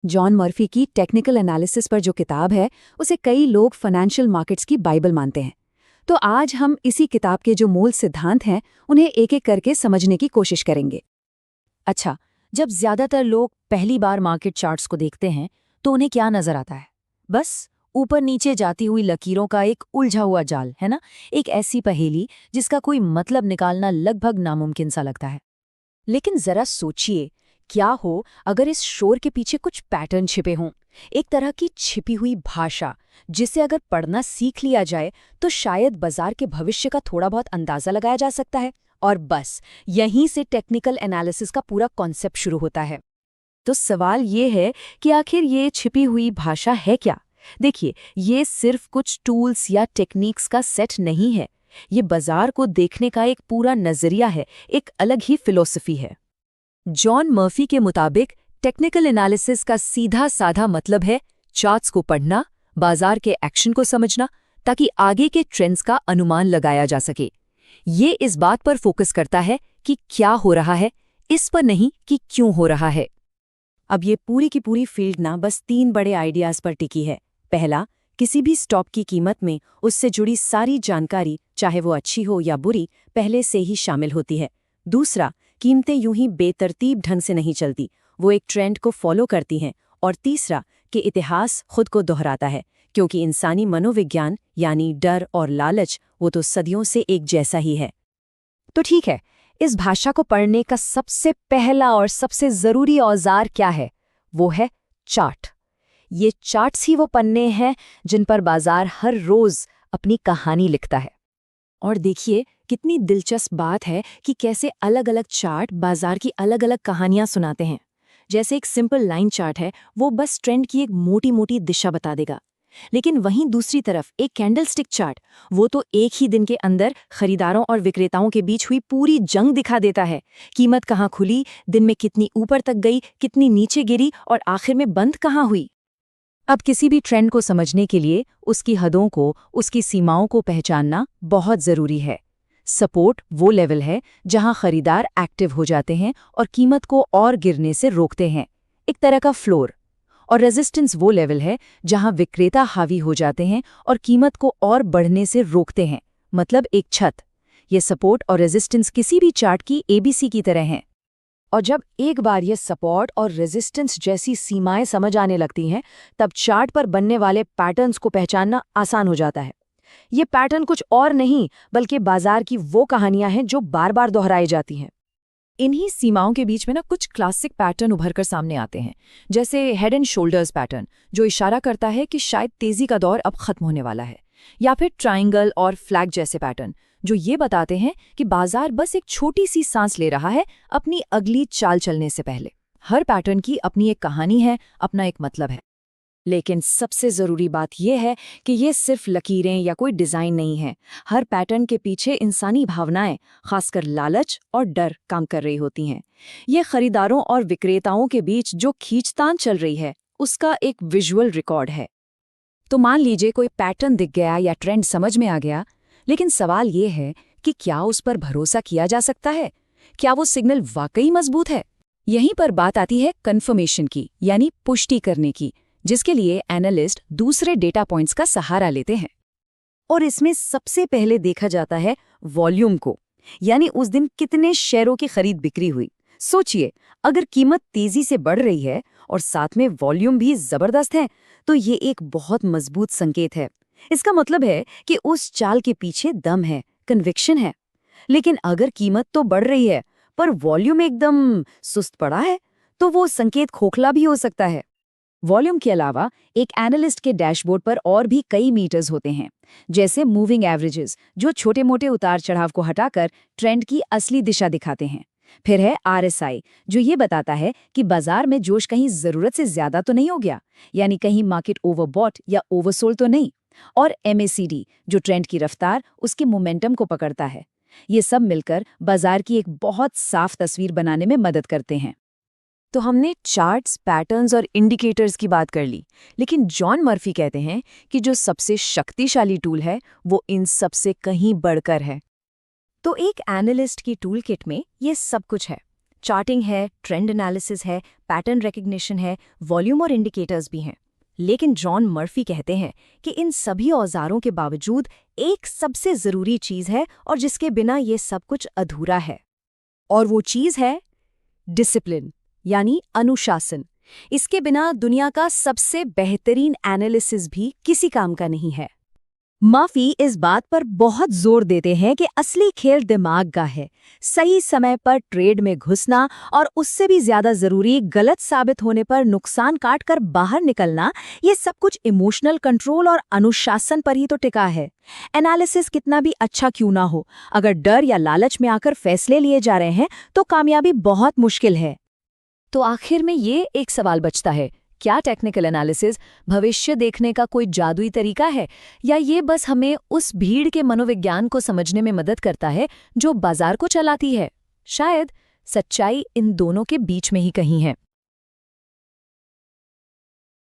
John Murphy की technical analysis पर जो किताब है, उसे कई लोग फाइनेंशियल मार्केट्स की बाइबल मानते हैं। तो आज हम इसी किताब के जो मूल सिद्धांत हैं, उन्हें एक-एक करके समझने की कोशिश करेंगे। अच्छा, जब ज्यादातर लोग पहली बार मार्केट चार्ट्स को देखते हैं तो उन्हें क्या नजर आता है? बस ऊपर नीचे जाती हुई लकीरों का एक उलझा हुआ जाल, है ना? एक ऐसी पहेली जिसका कोई मतलब निकालना लगभग नामुमकिन सा लगता है। लेकिन जरा सोचिए, क्या हो अगर इस शोर के पीछे कुछ पैटर्न छिपे हों, एक तरह की छिपी हुई भाषा, जिसे अगर पढ़ना सीख लिया जाए तो शायद बाजार के भविष्य का थोड़ा बहुत अंदाजा लगाया जा सकता है। और बस यहीं से टेक्निकल एनालिसिस का पूरा कॉन्सेप्ट शुरू होता है। तो सवाल ये है कि आखिर ये छिपी हुई भाषा है क्या? देखिए, ये सिर्फ कुछ टूल्स या टेक्निक्स का सेट नहीं है। ये बाजार को देखने का एक पूरा नजरिया है, एक अलग ही फिलॉसफी है। जॉन मर्फी के मुताबिक टेक्निकल एनालिसिस का सीधा साधा मतलब है चार्ट्स को पढ़ना, बाजार के एक्शन को समझना, ताकि आगे के ट्रेंड्स का अनुमान लगाया जा सके। ये इस बात पर फोकस करता है कि क्या हो रहा है, इस पर नहीं कि क्यों हो रहा है। अब ये पूरी की पूरी फील्ड ना बस 3 बड़े आइडियाज पर टिकी है। पहला, किसी भी स्टॉक की कीमत में उससे जुड़ी सारी जानकारी, चाहे वो अच्छी हो या बुरी, पहले से ही शामिल होती है। दूसरा, कीमतें यूं ही बेतरतीब ढंग से नहीं चलती, वो एक ट्रेंड को फॉलो करती हैं। और तीसरा, कि इतिहास खुद को दोहराता है, क्योंकि इंसानी मनोविज्ञान यानी डर और लालच वो तो सदियों से एक जैसा ही है। तो ठीक है, इस भाषा को पढ़ने का सबसे पहला और सबसे जरूरी औजार क्या है? वो है चार्ट। ये चार्ट्स ही वो पन्ने हैं जिन पर बाजार हर रोज अपनी कहानी लिखता है। और देखिए, कितनी दिलचस्प बात है कि कैसे अलग-अलग चार्ट बाजार की अलग-अलग कहानियां सुनाते हैं। जैसे एक सिंपल लाइन चार्ट है, वो बस ट्रेंड की एक मोटी-मोटी दिशा बता देगा। लेकिन वहीं दूसरी तरफ एक कैंडलस्टिक चार्ट, वो तो एक ही दिन के अंदर खरीदारों और विक्रेताओं के बीच हुई पूरी जंग दिखा देता है। कीमत कहाँ खुली, दिन में कितनी ऊपर तक गई, कितनी नीचे गिरी और आखिर में बंद कहाँ हुई। अब किसी भी ट्रेंड को समझने के लिए उसकी हदों को, उसकी सीमाओं को पहचानना बहुत जरूरी है। सपोर्ट वो लेवल है जहां खरीदार एक्टिव हो जाते हैं और कीमत को और गिरने से रोकते हैं, एक तरह का फ्लोर। और रेजिस्टेंस वो लेवल है जहां विक्रेता हावी हो जाते हैं और कीमत को और बढ़ने से रोकते हैं, मतलब एक छत। ये सपोर्ट और रेजिस्टेंस किसी भी चार्ट की एबीसी की तरह हैं। और जब एक बार ये सपोर्ट और रेजिस्टेंस जैसी सीमाएं समझ आने लगती हैं, तब चार्ट पर बनने वाले पैटर्न्स को पहचानना आसान हो जाता है। ये पैटर्न कुछ और नहीं बल्कि बाजार की वो कहानियां हैं जो बार बार दोहराई जाती हैं। इन्हीं सीमाओं के बीच में ना कुछ क्लासिक पैटर्न उभर कर सामने आते हैं, जैसे हेड एंड शोल्डर्स पैटर्न, जो इशारा करता है कि शायद तेजी का दौर अब खत्म होने वाला है, या फिर ट्रायंगल और फ्लैग जैसे पैटर्न, जो ये बताते हैं कि बाजार बस एक छोटी सी सांस ले रहा है अपनी अगली चाल चलने से पहले। हर पैटर्न की अपनी एक कहानी है, अपना एक मतलब है। लेकिन सबसे जरूरी बात यह है कि ये सिर्फ लकीरें या कोई डिजाइन नहीं है। हर पैटर्न के पीछे इंसानी भावनाएं, खासकर लालच और डर काम कर रही होती हैं। ये खरीदारों और विक्रेताओं के बीच जो खींचतान चल रही है, उसका एक विजुअल रिकॉर्ड है। तो मान लीजिए कोई पैटर्न दिख गया या ट्रेंड समझ में आ गया, लेकिन सवाल ये है कि क्या उस पर भरोसा किया जा सकता है? क्या वो सिग्नल वाकई मजबूत है? यहीं पर बात आती है कंफर्मेशन की, यानी पुष्टि करने की, जिसके लिए एनालिस्ट दूसरे डेटा पॉइंट्स का सहारा लेते हैं। और इसमें सबसे पहले देखा जाता है वॉल्यूम को, यानी उस दिन कितने शेयरों की खरीद बिक्री हुई। सोचिए, अगर कीमत तेजी से बढ़ रही है और साथ में वॉल्यूम भी जबरदस्त है, तो ये एक बहुत मजबूत संकेत है। इसका मतलब है कि उस चाल के पीछे दम है, कन्विक्शन है। लेकिन अगर कीमत तो बढ़ रही है पर वॉल्यूम एकदम सुस्त पड़ा है, तो वो संकेत खोखला भी हो सकता है। वॉल्यूम के अलावा एक एनालिस्ट के डैशबोर्ड पर और भी कई मीटर्स होते हैं, जैसे मूविंग एवरेजेस, जो छोटे मोटे उतार चढ़ाव को हटाकर ट्रेंड की असली दिशा दिखाते हैं। फिर है आरएसआई, जो ये बताता है कि बाजार में जोश कहीं जरूरत से ज्यादा तो नहीं हो गया, यानी कहीं मार्केट ओवरबॉट या ओवरसोल्ड तो नहीं। और एमएसीडी, जो ट्रेंड की रफ्तार, उसके मोमेंटम को पकड़ता है। ये सब मिलकर बाजार की एक बहुत साफ तस्वीर बनाने में मदद करते हैं। तो हमने चार्ट्स, पैटर्न्स और इंडिकेटर्स की बात कर ली, लेकिन जॉन मर्फी कहते हैं कि जो सबसे शक्तिशाली टूल है वो इन सब से कहीं बढ़कर है। तो एक एनालिस्ट की टूल किट में ये सब कुछ है। चार्टिंग है, ट्रेंड एनालिसिस है, पैटर्न रिकग्निशन है, वॉल्यूम और इंडिकेटर्स भी हैं। लेकिन जॉन मर्फी कहते हैं कि इन सभी औजारों के बावजूद एक सबसे ज़रूरी चीज़ है और जिसके बिना ये सब कुछ अधूरा है। और वो चीज़ है डिसिप्लिन, यानी अनुशासन। इसके बिना दुनिया का सबसे बेहतरीन एनालिसिस भी किसी काम का नहीं है। मर्फी इस बात पर बहुत जोर देते हैं कि असली खेल दिमाग का है। सही समय पर ट्रेड में घुसना और उससे भी ज्यादा जरूरी गलत साबित होने पर नुकसान काट कर बाहर निकलना, ये सब कुछ इमोशनल कंट्रोल और अनुशासन पर ही तो टिका है। एनालिसिस कितना भी अच्छा क्यों ना हो, अगर डर या लालच में आकर फैसले लिए जा रहे हैं तो कामयाबी बहुत मुश्किल है। तो आखिर में ये एक सवाल बचता है, क्या टेक्निकल एनालिसिस भविष्य देखने का कोई जादुई तरीका है, या ये बस हमें उस भीड़ के मनोविज्ञान को समझने में मदद करता है जो बाजार को चलाती है? शायद सच्चाई इन दोनों के बीच में ही कहीं है।